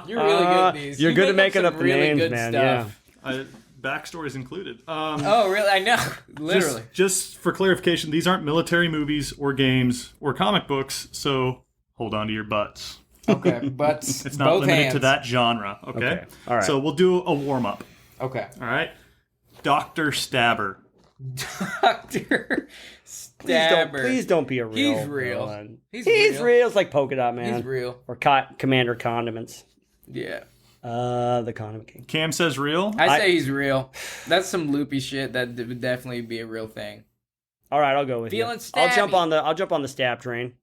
You're really good at these. You're good at making up the really names, good man. stuff. Yeah. Backstories included. Oh, really? I know. Literally. Just for clarification, these aren't military movies or games or comic books, so hold on to your butts. Okay, butts. It's not both limited hands. to that genre, okay? All right. So we'll do a warm-up. Okay. All right? Dr. Stabber. Dr. Stabber. Please don't be a real He's real. villain. He's real. It's like Polka Dot Man. He's real. Or Commander Condiments. Yeah. The Condiment King. Cam says real. I say he's real. That's some loopy shit that would definitely be a real thing. All right, I'll go with Feeling you. stabby. I'll jump on the stab train.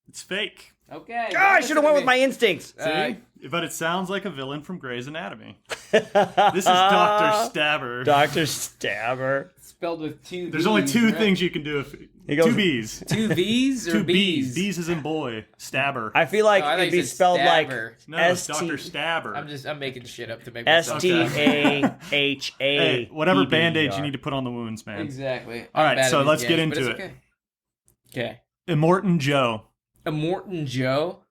It's fake. Okay. I should have went with my instincts. See? But it sounds like a villain from Grey's Anatomy. This is Dr. Stabber. Dr. Stabber. Spelled with two There's B's, only two right? things you can do. He goes, two B's. Two V's or Two B's? B's as in boy. Stabber. I feel like Oh, I thought it'd you be said spelled stabber. No, it's Dr. Stabber. I'm making shit up to make myself Stahha. Hey, whatever band-aids you need to put on the wounds, man. Exactly. All I'm right, bad so at these let's get games, but into it's it. Okay. Immortan Joe. Immortan Joe?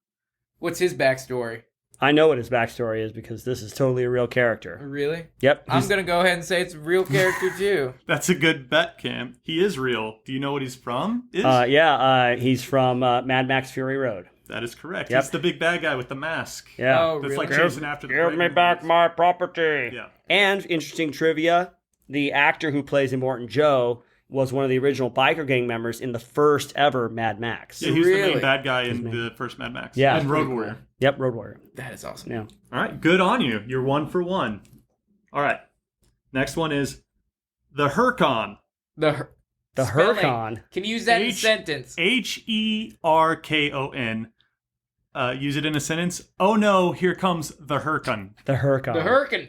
What's his backstory? I know what his backstory is because this is totally a real character. Really? Yep. I'm going to go ahead and say it's a real character, too. That's a good bet, Cam. He is real. Do you know what he's from? He's from Mad Max Fury Road. That is correct. Yep. He's the big bad guy with the mask. Yeah. Oh, That's really? like chasing after the Give me back my property. Yeah. And interesting trivia, the actor who plays Immortan Joe was one of the original biker gang members in the first ever Mad Max. Yeah, he was the Really? main bad guy in the first Mad Max. Yeah. And Road Pretty Warrior. cool. Yep, Road Warrior. That is awesome. Yeah. All right, good on you. You're 1 for 1. All right. Next one is the Hercon. The Hercon. spelling. Can you use that in a sentence? Herkon. Use it in a sentence. Oh no, here comes the Hercon. The Hercon. The Herkin.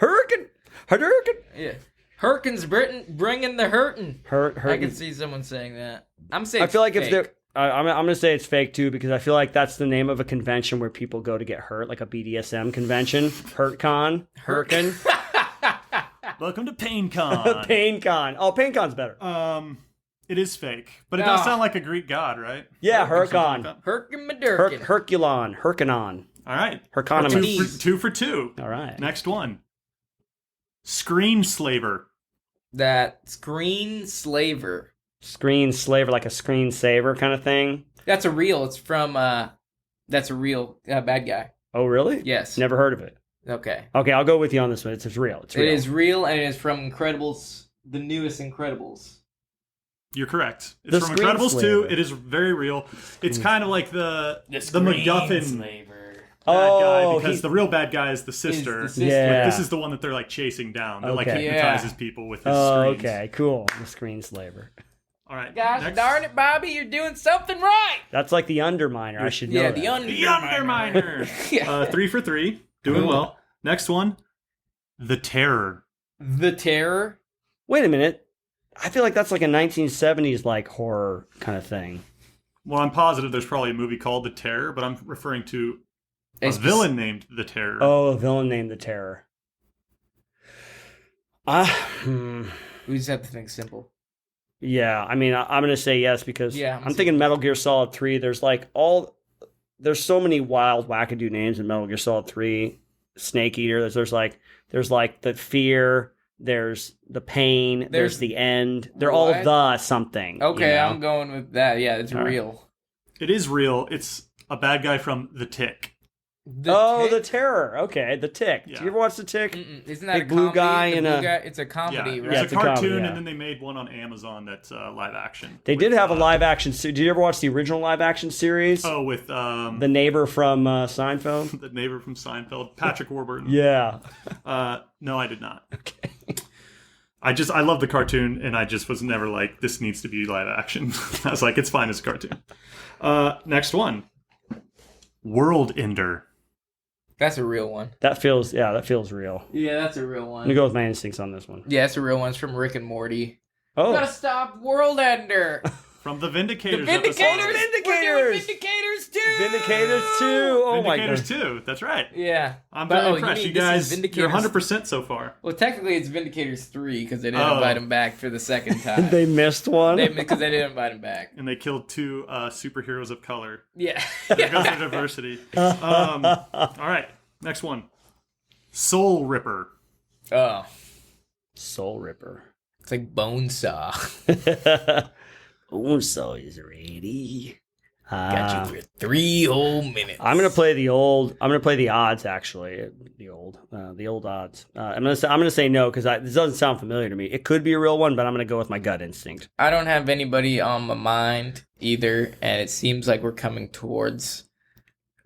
Hercon. Hercon. Yeah. Herkin's bringing the hurtin'. Hercon. I can see someone saying that. I'm saying I feel like fake. if they're... I'm going to say it's fake too because I feel like that's the name of a convention where people go to get hurt, like a BDSM convention. HurtCon. Herkin. Welcome to PainCon. PainCon. Oh, PainCon's better. It is fake, but it does sound like a Greek god, right? Yeah, Or something Hercon. like that. Herkin Madurkin. Herculon. Herkinon. All right. Herconimus. Two for two. All right. Next one. Screen Slaver. That screen slaver. Screen slaver, like a screen saver kind of thing. That's a real. It's from. That's a real bad guy. Oh, really? Yes. Never heard of it. Okay. Okay, I'll go with you on this one. It's real. It's real. It is real, and it is from Incredibles, the newest Incredibles. You're correct. It's The from Screen Incredibles 2. Slaver. It is very real. It's kind of like the Screen MacGuffin slaver. bad guy Oh, because the real bad guy is the sister. the sister. Yeah. Like, this is the one that they're like chasing down. That like Okay. hypnotizes people with his Oh, screens. okay, cool. The screen slaver. All right. Gosh darn it, Bobby, you're doing something right. That's like the Underminer. I should know. Yeah, that. the Underminer. 3 for 3. Doing well. Next one. The Terror. The Terror? Wait a minute. I feel like that's like a 1970s like horror kind of thing. Well, I'm positive there's probably a movie called The Terror, but I'm referring to a villain named The Terror. Oh, a villain named The Terror. We just have to think simple. Yeah, I mean, I'm going to say yes because Yeah, I'm thinking Metal Gear Solid 3. There's there's so many wild wackadoo names in Metal Gear Solid 3. Snake Eater. There's like the Fear. There's the Pain. There's the End. They're all the something. Okay, you know? I'm going with that. Yeah, it's real. Right. It is real. It's a bad guy from The Tick. The Terror. Okay, The Tick. Yeah. Do you ever watch The Tick? Isn't that Big blue guy It's a comedy, right? It's a cartoon, comedy, and then they made one on Amazon that's live action. They did have a live action. Did you ever watch the original live action series? Oh, with the neighbor from Seinfeld. The neighbor from Seinfeld, Patrick Warburton. Yeah. No, I did not. Okay. I love the cartoon, and I just was never like, this needs to be live action. I was like, it's fine as a cartoon. Next one. World Ender. That's a real one. That feels real. Yeah, that's a real one. I'm going to go with my instincts on this one. Yeah, it's a real one. It's from Rick and Morty. Oh. Gotta stop World Ender. From the Vindicators. The Vindicators. Episode. We're doing Vindicators 2. Vindicators 2. Oh my god. Vindicators 2. That's right. Yeah. I'm very impressed. You guys, you're 100% so far. Well, technically it's Vindicators 3 because they didn't invite him back for the second time. They missed one? Because they didn't invite him back. And they killed 2 superheroes of color. Yeah. There goes the diversity. All right. Next one. Soul Ripper. Oh. Soul Ripper. It's like Bonesaw. Bonesaw is ready. Got you for 3 whole minutes. I'm gonna play the odds actually. The old odds. I'm gonna say no because this doesn't sound familiar to me. It could be a real one, but I'm gonna go with my gut instinct. I don't have anybody on my mind either, and it seems like we're coming towards.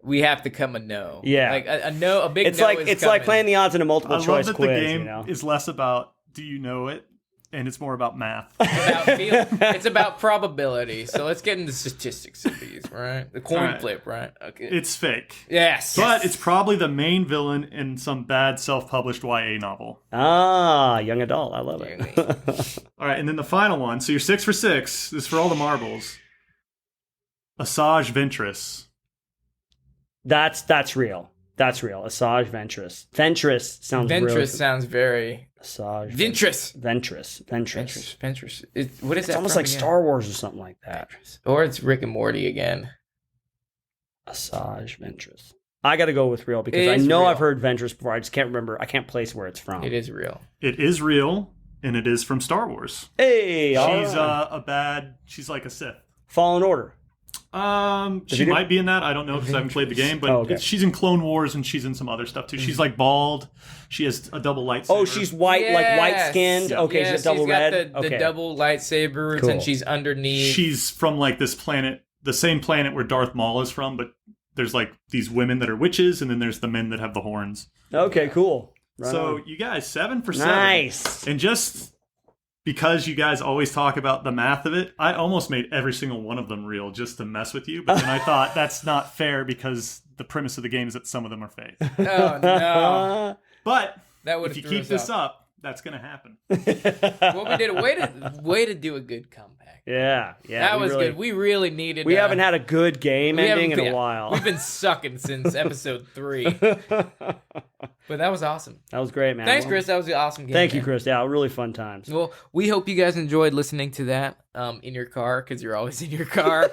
We have to come a no. Yeah, like a no. A big it's no. It's like playing the odds in a multiple choice that quiz. The game you know? is less about do you know it, and it's more about math. It's about probability. So let's get into statistics of these, right? The coin flip, right? Okay. It's fake. Yes. But it's probably the main villain in some bad self-published YA novel. Ah, young adult. I love it. All right, and then the final one. So you're 6 for 6. This is for all the marbles. Asajj Ventress. That's real. That's real. Asajj Ventress. Ventress sounds really... sounds very... Asajj Ventress. Ventress. What is that? It's almost like Star Wars or something like that. Or it's Rick and Morty again. Asajj Ventress. I got to go with real because I know I've heard Ventress before. I just can't remember. I can't place where it's from. It is real. It is real, and it is from Star Wars. Hey, she's she's like a Sith. Fallen Order. She might be in that. I don't know because I haven't played the game, but she's in Clone Wars and she's in some other stuff too. She's like bald. She has a double lightsaber. Oh, she's white, like white skinned. Yeah. Okay, she's double red. The double lightsabers, and she's underneath. She's from like this planet, the same planet where Darth Maul is from, but there's like these women that are witches, and then there's the men that have the horns. Okay, cool. Right so on. you guys 7 for 7. Nice. And just because you guys always talk about the math of it, I almost made every single one of them real just to mess with you. But then I thought that's not fair because the premise of the game is that some of them are fake. Oh, no. But that if you keep this up, that's going to happen. Well, we did a way to do a good comeback. Yeah. That was good. We really needed... We haven't had a good game ending in a while. We've been sucking since episode 3. But that was awesome. That was great, man. Thanks, Chris. That was an awesome game. Thank you, Chris. Yeah, really fun times. Well, we hope you guys enjoyed listening to that in your car, because you're always in your car.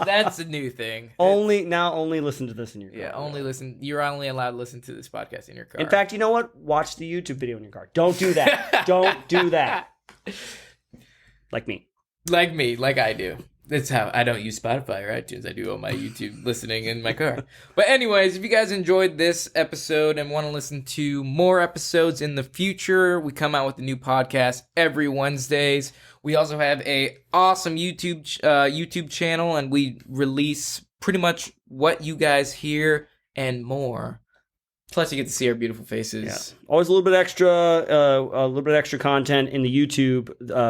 That's a new thing. Only listen to this in your car. Yeah, only listen. You're only allowed to listen to this podcast in your car. In fact, you know what? Watch the YouTube video in your car. Don't do that. Don't do that. Like me. Like I do. That's how I don't use Spotify or iTunes. I do all my YouTube listening in my car. But anyways, if you guys enjoyed this episode and want to listen to more episodes in the future, we come out with a new podcast every Wednesdays. We also have a awesome YouTube channel, and we release pretty much what you guys hear and more. Plus, you get to see our beautiful faces. Yeah. Always a little bit extra content in the YouTube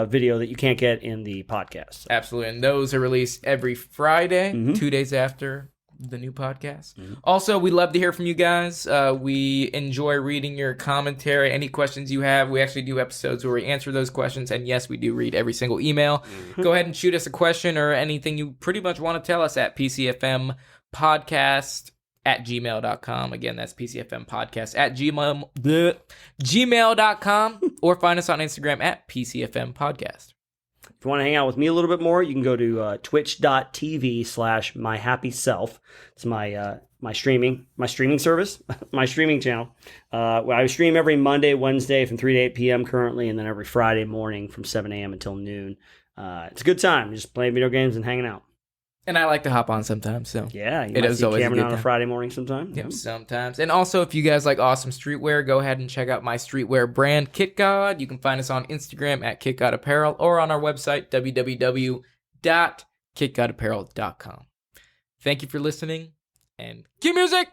video that you can't get in the podcast. Absolutely, and those are released every Friday, 2 days after the new podcast. Also, we love to hear from you guys. We enjoy reading your commentary, any questions you have. We actually do episodes where we answer those questions, and yes, we do read every single email. Go ahead and shoot us a question or anything you pretty much want to tell us at pcfmpodcast@gmail.com. Again, that's pcfmpodcast@gmail.com, or find us on Instagram at pcfmpodcast. If you want to hang out with me a little bit more, you can go to twitch.tv/myhappyself. It's my streaming service, my streaming channel. I stream every Monday, Wednesday from 3 to 8 p.m. currently, and then every Friday morning from 7 a.m. until noon. It's a good time, just playing video games and hanging out. And I like to hop on sometimes, so yeah, you might see Cameron on a Friday morning sometime. Yep, sometimes. And also, if you guys like awesome streetwear, go ahead and check out my streetwear brand, KitGod. You can find us on Instagram at KitGod Apparel or on our website, www.kitgodapparel.com. Thank you for listening, and cue music!